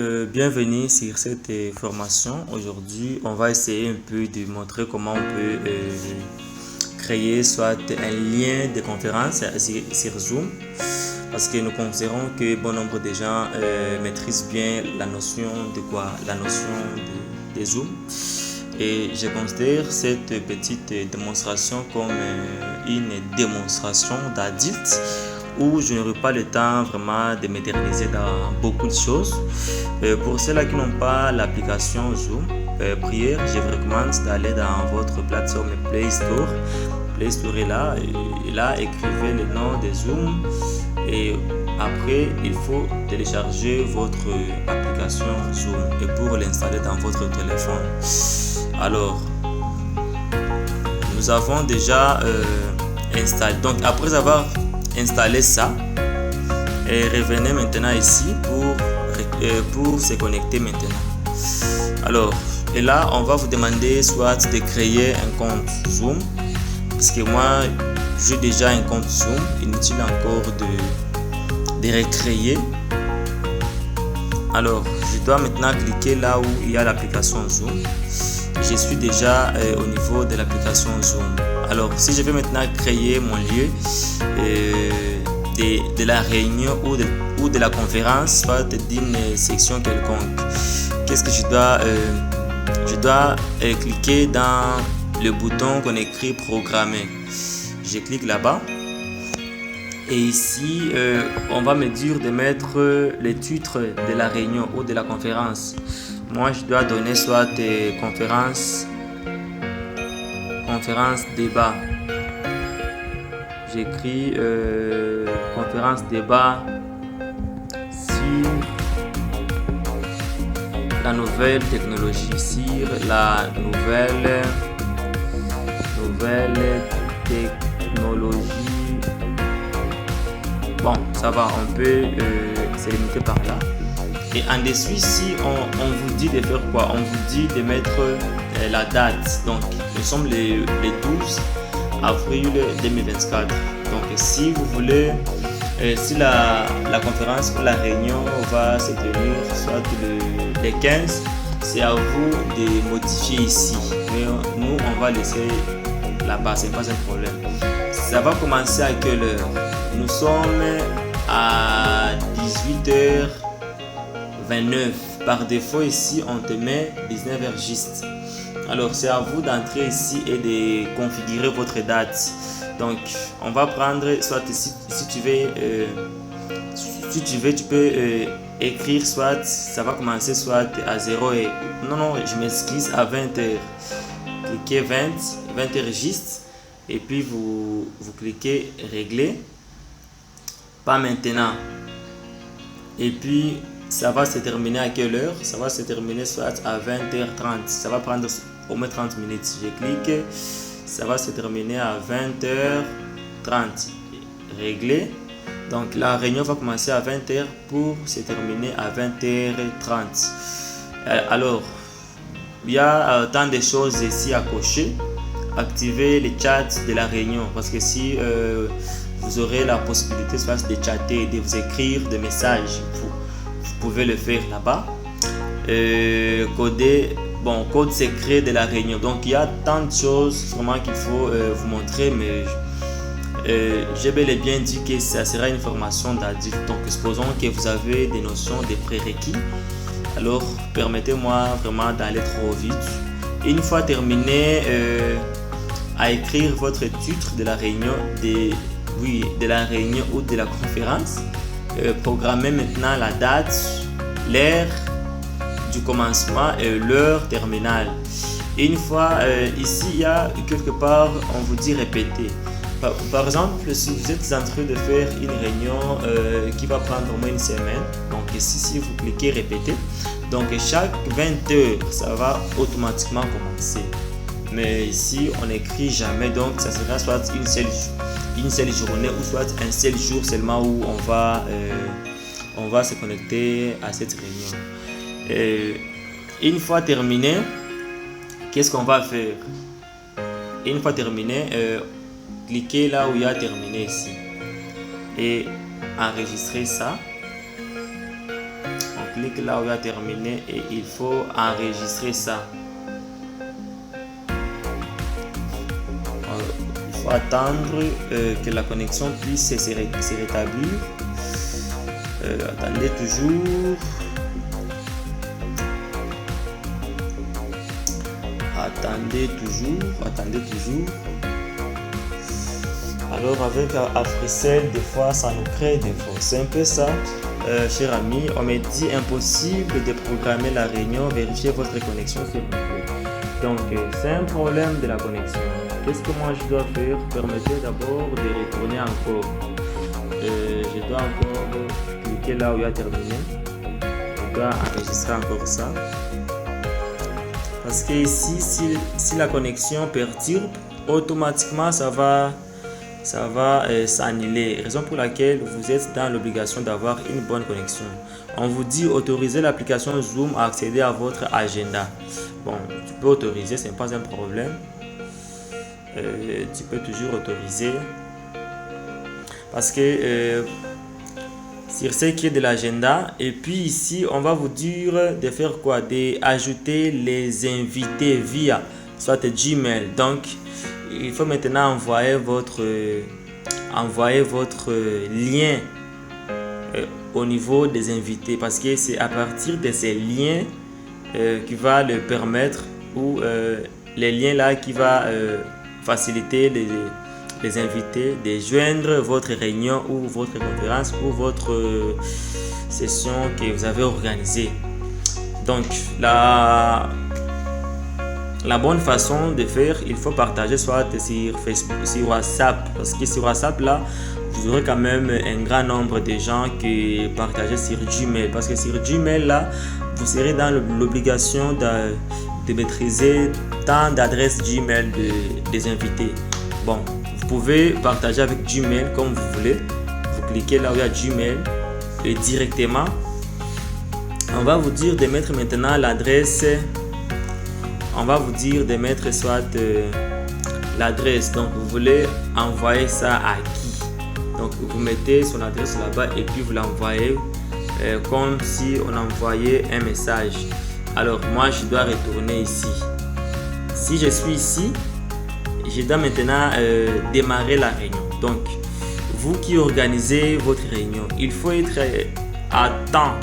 Bienvenue sur cette formation. Aujourd'hui, on va essayer un peu de montrer comment on peut créer soit un lien de conférence sur Zoom, parce que nous considérons que bon nombre de gens maîtrisent bien la notion de quoi? La notion de Zoom. Et je considère cette petite démonstration comme une démonstration d'adulte où je n'aurai pas le temps vraiment de m'éterniser dans beaucoup de choses. Pour ceux-là qui n'ont pas l'application Zoom, prière, je vous recommande d'aller dans votre plateforme Play Store. Play Store est là, et là écrivez le nom de Zoom et après il faut télécharger votre application Zoom et pour l'installer dans votre téléphone. Alors, nous avons déjà installé. Donc après avoir installé ça, et revenez maintenant ici pour se connecter maintenant. Alors, et là on va vous demander soit de créer un compte Zoom, parce que moi j'ai déjà un compte Zoom, inutile encore de recréer. Alors je dois maintenant cliquer là où il y a l'application Zoom. Je suis déjà au niveau de l'application Zoom. Alors si je vais maintenant créer mon lieu de la réunion ou de la conférence, soit d'une section quelconque, qu'est-ce que je dois cliquer dans le bouton qu'on écrit programmer. Je clique là-bas et ici on va me dire de mettre le titre de la réunion ou de la conférence. Moi je dois donner soit conférence débat. J'écris conférence débat sur la nouvelle technologie, sur la nouvelle technologie. Bon, ça va, on peut se limiter par là. Et en dessous ici, on vous dit de faire quoi? On vous dit de mettre la date. Donc, nous sommes le 12 avril 2024. Donc, si vous voulez, si la conférence ou la réunion va se tenir soit le 15, c'est à vous de modifier ici. Mais nous, on va laisser là-bas, c'est pas un problème. Ça va commencer à quelle heure? Nous sommes à 18h29. Par défaut ici on te met 19h juste. Alors c'est à vous d'entrer ici et de configurer votre date. Donc on va prendre soit si tu veux tu peux écrire soit ça va commencer soit à 0 et non je m'excuse à 20h. Cliquez 20h juste et puis vous cliquez régler, pas maintenant, et puis ça va se terminer à quelle heure? Ça va se terminer soit à 20h30. Ça va prendre au moins 30 minutes. Je clique, ça va se terminer à 20h30. Régler. Donc la réunion va commencer à 20h pour se terminer à 20h30. Alors, il y a tant de choses ici à cocher. Activez les chats de la réunion, parce que si vous aurez la possibilité soit de chatter, de vous écrire des messages, vous pouvez le faire là-bas. Code secret de la réunion. Donc il y a tant de choses vraiment qu'il faut vous montrer, mais j'ai bel et bien dit que ça sera une formation d'adulte. Donc supposons que vous avez des notions de prérequis. Alors permettez-moi vraiment d'aller trop vite. Une fois terminé à écrire votre titre de la réunion, de la réunion ou de la conférence, programmez maintenant la date, l'heure du commencement et l'heure terminale. Une fois ici, il y a quelque part, on vous dit répéter. Par exemple, si vous êtes en train de faire une réunion qui va prendre au moins une semaine, donc ici, si vous cliquez répéter, donc chaque 20 heures, ça va automatiquement commencer. Mais ici, on n'écrit jamais, donc ça sera soit une seule journée ou soit un seul jour seulement où on va se connecter à cette réunion. Une fois terminé, qu'est-ce qu'on va faire? Une fois terminé, cliquez là où il y a terminé ici et enregistrer ça. Donc clique là où il y a terminé et il faut enregistrer ça. Il faut attendre que la connexion puisse se rétablir. Attendez toujours. Attendez toujours. Alors avec AfriCell, des fois ça nous crée des fautes. C'est un peu ça, cher ami. On me dit impossible de programmer la réunion. Vérifiez votre connexion s'il vous plaît. Donc c'est un problème de la connexion. Qu'est-ce que moi je dois faire? Permettez d'abord de retourner encore. Je dois encore cliquer là où il y a terminé. Je dois enregistrer encore ça. Parce que ici, si la connexion perturbe, automatiquement ça va s'annuler. Raison pour laquelle vous êtes dans l'obligation d'avoir une bonne connexion. On vous dit autoriser l'application Zoom à accéder à votre agenda. Bon, tu peux autoriser, ce n'est pas un problème. Tu peux toujours autoriser. Parce que sur ce qui est de l'agenda, et puis ici on va vous dire de faire quoi? D'ajouter les invités via soit Gmail. Donc il faut maintenant envoyer votre lien au niveau des invités, parce que c'est à partir de ces liens qui va le permettre, ou les liens là qui va faciliter les invités de joindre votre réunion ou votre conférence ou votre session que vous avez organisée. Donc la bonne façon de faire, il faut partager soit sur Facebook, sur WhatsApp, parce que sur WhatsApp là, vous aurez quand même un grand nombre de gens qui partagent sur Gmail, parce que sur Gmail là, vous serez dans l'obligation de maîtriser tant d'adresses Gmail des invités. Bon, vous pouvez partager avec Gmail comme vous voulez. Vous cliquez là où il y a Gmail et directement, on va vous dire de mettre maintenant l'adresse. On va vous dire de mettre soit l'adresse. Donc vous voulez envoyer ça à qui? Donc vous mettez son adresse là-bas et puis vous l'envoyez comme si on envoyait un message. Alors moi je dois retourner ici. Si je suis ici, je dois maintenant démarrer la réunion. Donc vous qui organisez votre réunion, il faut être à temps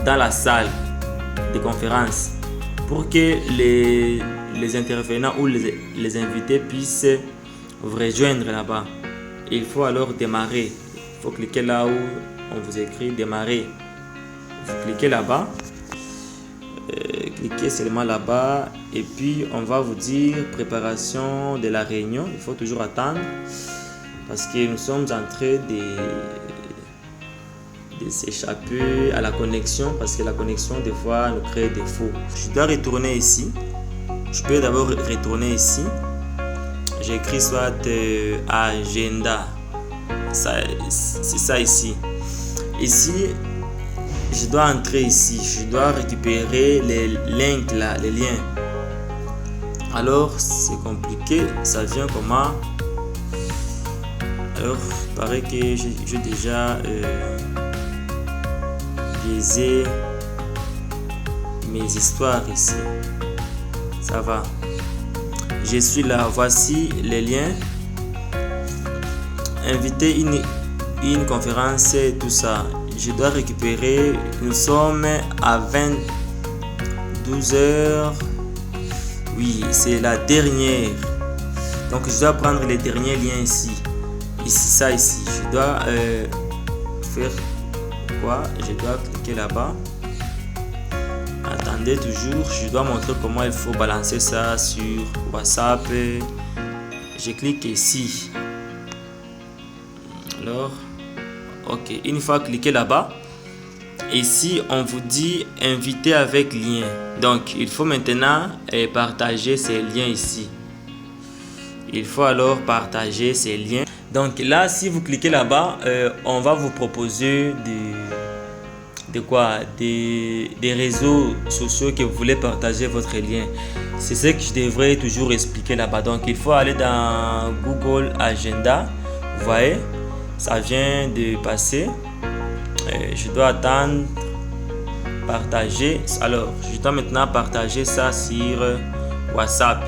dans la salle de conférence pour que les intervenants ou les invités puissent vous rejoindre là-bas. Il faut alors démarrer. Il faut cliquer là où on vous écrit démarrer. Vous cliquez là-bas. Cliquez seulement là-bas et puis on va vous dire préparation de la réunion. Il faut toujours attendre parce que nous sommes en train de s'échapper à la connexion, parce que la connexion des fois nous crée des défauts. Je dois retourner ici. Je peux d'abord retourner ici. J'écris soit agenda. C'est ça ici. Ici, je dois entrer ici. Je dois récupérer les links là, les liens. Alors, c'est compliqué. Ça vient comment? Alors, il paraît que j'ai déjà biaisé mes histoires ici. Ça va. Je suis là. Voici les liens. Inviter une conférence et tout ça. Je dois récupérer. Nous sommes à 22h. Oui, c'est la dernière. Donc je dois prendre les derniers liens ici. Ici, ça ici. Je dois faire quoi? Je dois cliquer là-bas. Attendez toujours. Je dois montrer comment il faut balancer ça sur WhatsApp. Je clique ici. Alors, ok. Une fois cliqué là-bas, ici on vous dit inviter avec lien. Donc il faut maintenant partager ces liens ici. Il faut alors partager ces liens. Donc là, si vous cliquez là-bas, on va vous proposer des réseaux sociaux que vous voulez partager votre lien. C'est ce que je devrais toujours expliquer là-bas. Donc il faut aller dans Google Agenda. Vous voyez, ça vient de passer. Je dois attendre partager. Alors, je dois maintenant partager ça sur WhatsApp.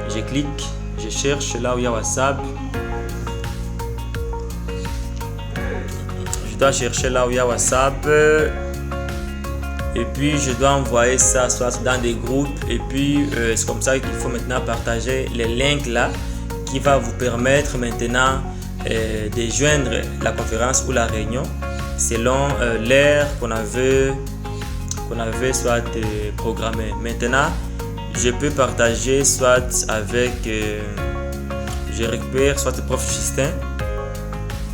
Je clique, je cherche là où il y a WhatsApp. Je dois chercher là où il y a WhatsApp. Et puis, je dois envoyer ça soit dans des groupes. Et puis, c'est comme ça qu'il faut maintenant partager les links là qui va vous permettre maintenant de joindre la conférence ou la réunion selon l'heure qu'on avait soit programmé. Maintenant, je peux partager soit avec, je récupère soit le prof Justin,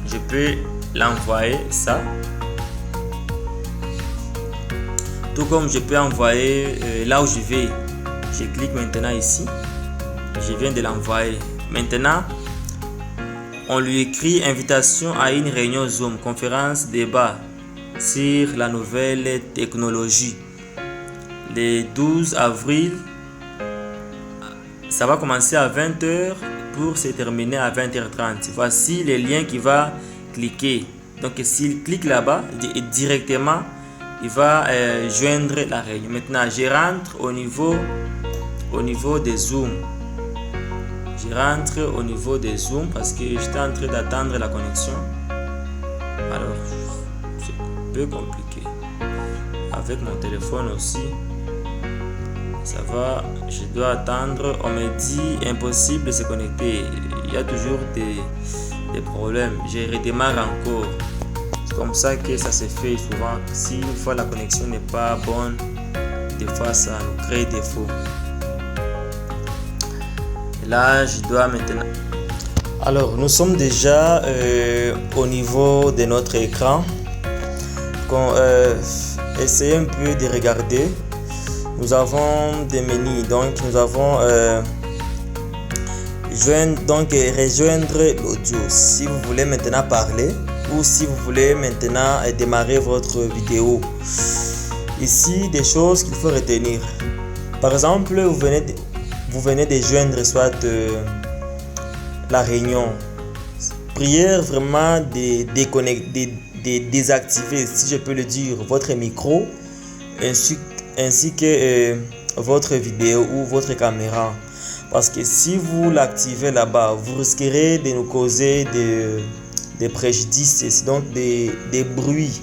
je peux l'envoyer ça, tout comme je peux envoyer là où je vais. Je clique maintenant ici, je viens de l'envoyer. Maintenant, on lui écrit invitation à une réunion Zoom, conférence débat sur la nouvelle technologie. Le 12 avril, ça va commencer à 20h pour se terminer à 20h30. Voici le lien qu'il va cliquer. Donc s'il clique là-bas, directement, il va joindre la réunion. Maintenant, je rentre au niveau des Zoom. Je rentre au niveau des Zoom parce que j'étais en train d'attendre la connexion. Alors, c'est un peu compliqué. Avec mon téléphone aussi, ça va. Je dois attendre. On me dit impossible de se connecter. Il y a toujours des problèmes. Je redémarre encore. C'est comme ça que ça se fait souvent. Si une fois la connexion n'est pas bonne, des fois ça nous crée des défauts. Là, je dois maintenant. Alors, nous sommes déjà au niveau de notre écran. Essayez un peu de regarder. Nous avons des menus. Donc, nous avons rejoindre l'audio. Si vous voulez maintenant parler ou si vous voulez maintenant démarrer votre vidéo. Ici, des choses qu'il faut retenir. Par exemple, vous venez de joindre soit la réunion. Prière vraiment de désactiver, si je peux le dire, votre micro ainsi que votre vidéo ou votre caméra. Parce que si vous l'activez là-bas, vous risquerez de nous causer des préjudices, donc des bruits.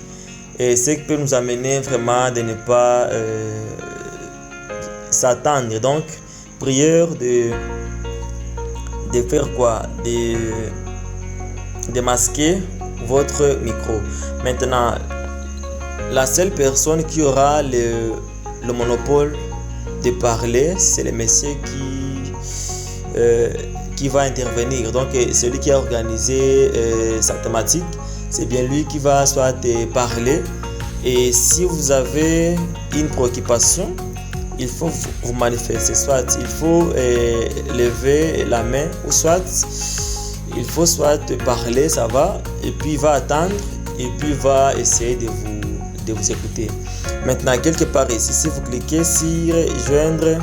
Et ce qui peut nous amener vraiment de ne pas s'attendre. Donc, prière de faire quoi? De masquer votre micro. Maintenant, la seule personne qui aura le monopole de parler, c'est le monsieur qui va intervenir. Donc, celui qui a organisé sa thématique, c'est bien lui qui va soit parler. Et si vous avez une préoccupation, il faut vous manifester, soit il faut lever la main, ou soit il faut soit parler, ça va, et puis il va attendre, et puis il va essayer de vous écouter. Maintenant, quelque part ici, si vous cliquez sur joindre,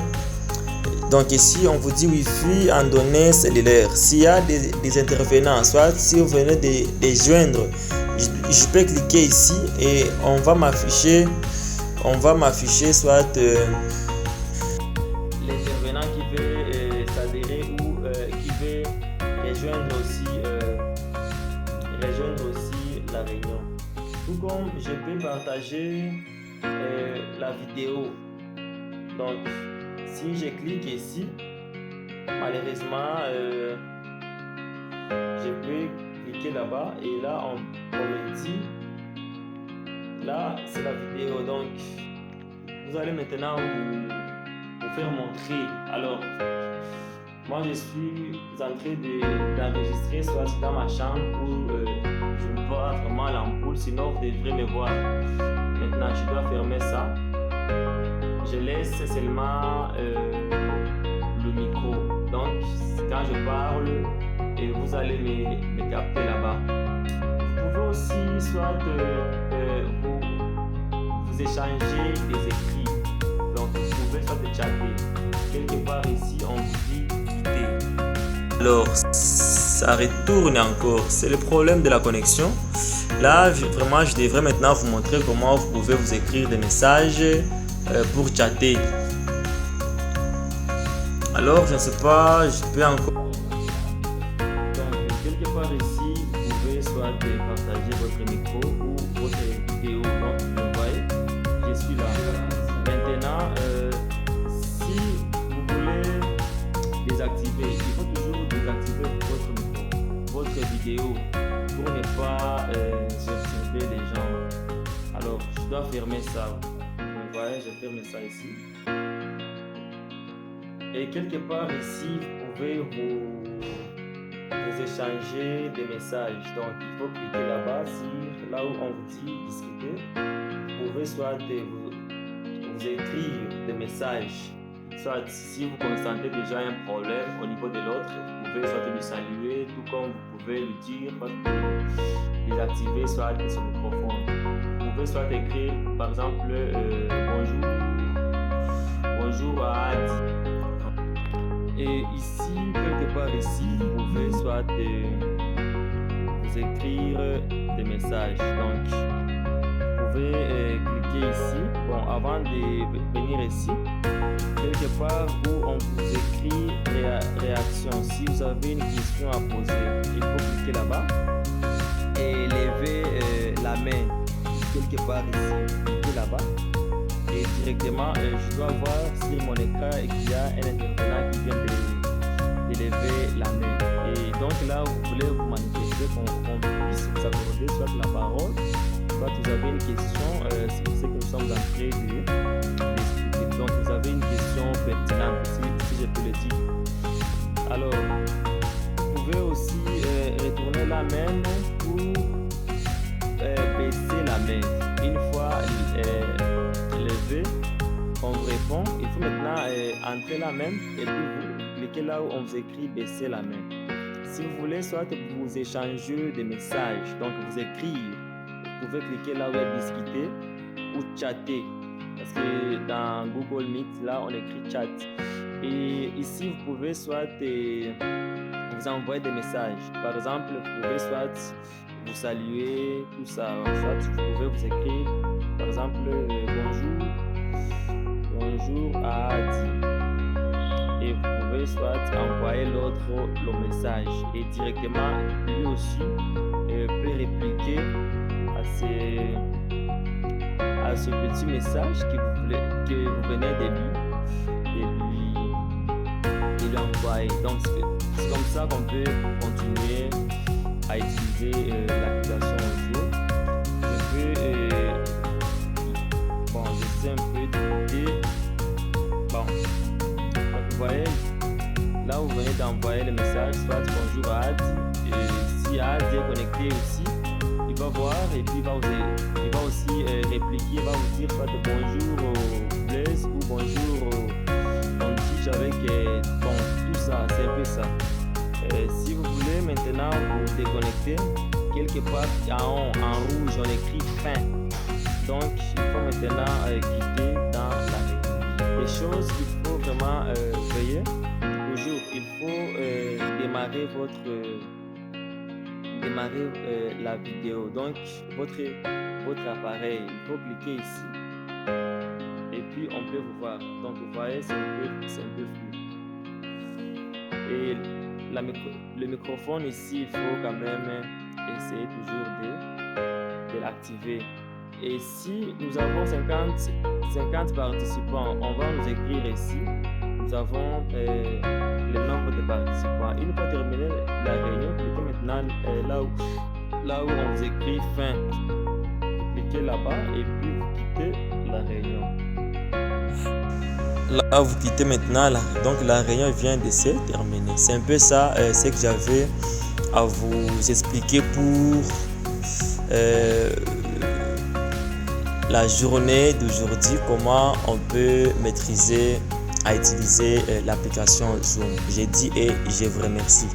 donc ici on vous dit Wi-Fi en données cellulaires. S'il y a des intervenants, soit si vous venez de joindre, je peux cliquer ici et on va m'afficher soit l'intervenant qui veut s'adhérer ou qui veut rejoindre aussi la réunion. Tout comme je peux partager la vidéo. Donc si je clique ici, malheureusement je peux cliquer là-bas et là on me dit là c'est la vidéo. Donc vous allez maintenant vous faire montrer. Alors moi je suis en train d'enregistrer soit dans ma chambre où je ne vois vraiment l'ampoule, sinon vous devrez me voir. Maintenant je dois fermer ça. Je laisse seulement le micro. Donc quand je parle, et vous allez me capter là-bas. Vous pouvez aussi soit vous échanger des écrits. Donc vous pouvez soit chatter. Quelque part ici on vous dit quitter. Alors ça retourne encore. C'est le problème de la connexion. Là, vraiment, je devrais maintenant vous montrer comment vous pouvez vous écrire des messages pour chatter. Alors, je ne sais pas, je peux encore... Donc, quelque part ici, vous pouvez soit partager votre micro ou votre vidéo. Donc, vous voyez, je suis là. Maintenant, si vous voulez désactiver, il faut toujours désactiver votre micro, votre vidéo, pour ne pas perturber les gens. Alors, je dois fermer ça. Vous voyez, je ferme ça ici. Et quelque part ici, vous pouvez vous échanger des messages. Donc, il faut cliquer là-bas, là où on vous dit discuter. Vous pouvez soit vous écrire des messages. Soit si vous constatez déjà un problème au niveau de l'autre, vous pouvez soit lui saluer, tout comme vous pouvez lui dire, désactiver soit son microphone. Vous pouvez soit écrire, par exemple, bonjour à Adi. Et ici, quelque part ici, vous pouvez soit vous écrire des messages. Donc, vous pouvez cliquer ici. Bon, avant de venir ici, quelque part où on vous écrit réaction. Si vous avez une question à poser, il faut cliquer là-bas et lever la main quelque part ici. Cliquez là-bas et directement, je dois voir sur mon écran et qu'il y a un intervenant qui vient de lever la main. Et donc là, vous voulez vous manifester qu'on puisse vous accorder soit la parole, soit vous avez une question, c'est pour ça que nous sommes en train d'expliquer. Donc vous avez une question pertinente, si je peux le dire. Alors, vous pouvez aussi retourner la main pour baisser la main. Une fois levé, on vous répond. Il faut maintenant entrer la main et puis vous cliquez là où on vous écrit baisser la main. Si vous voulez soit vous échanger des messages, donc vous écrire, vous pouvez cliquer là où il y a discuter ou chatter. Parce que dans Google Meet, là, on écrit chat. Et ici, vous pouvez soit vous envoyer des messages. Par exemple, vous pouvez soit vous saluer, tout ça. Soit vous pouvez vous écrire, par exemple, bonjour à Adi. Et vous pouvez soit envoyer l'autre le message. Et directement, lui aussi peut répliquer à ce petit message que vous venez de lui envoyer. Donc, c'est comme ça qu'on peut continuer à utiliser l'application audio. Je peux laisser un peu d'écouter. Bon, vous voyez, là où vous venez d'envoyer le message, soit bonjour à Adi. Et si Adi est connecté aussi, il va voir et puis il va aussi répliquer, il va vous dire soit bonjour au Blaise ou bonjour au Tige avec tout ça, c'est un peu ça. Si vous voulez maintenant vous déconnecter, quelque part en rouge on écrit fin. Donc il faut maintenant quitter dans la rue. Les choses qu'il faut vraiment veiller, toujours il faut démarrer la vidéo. Donc votre appareil, il faut cliquer ici et puis on peut vous voir. Donc vous voyez, c'est un peu flou. Et le microphone ici, il faut quand même essayer toujours de l'activer. Et si nous avons 50 participants, on va nous écrire ici. Nous avons le nombre de participants. Une fois terminé la réunion, cliquez maintenant là où on vous écrit fin. Vous cliquez là-bas et puis vous quittez la réunion. Là, vous quittez maintenant. Donc, la réunion vient de se terminer. C'est un peu ça ce que j'avais à vous expliquer pour la journée d'aujourd'hui. Comment on peut maîtriser à utiliser l'application Zoom. J'ai dit et je vous remercie.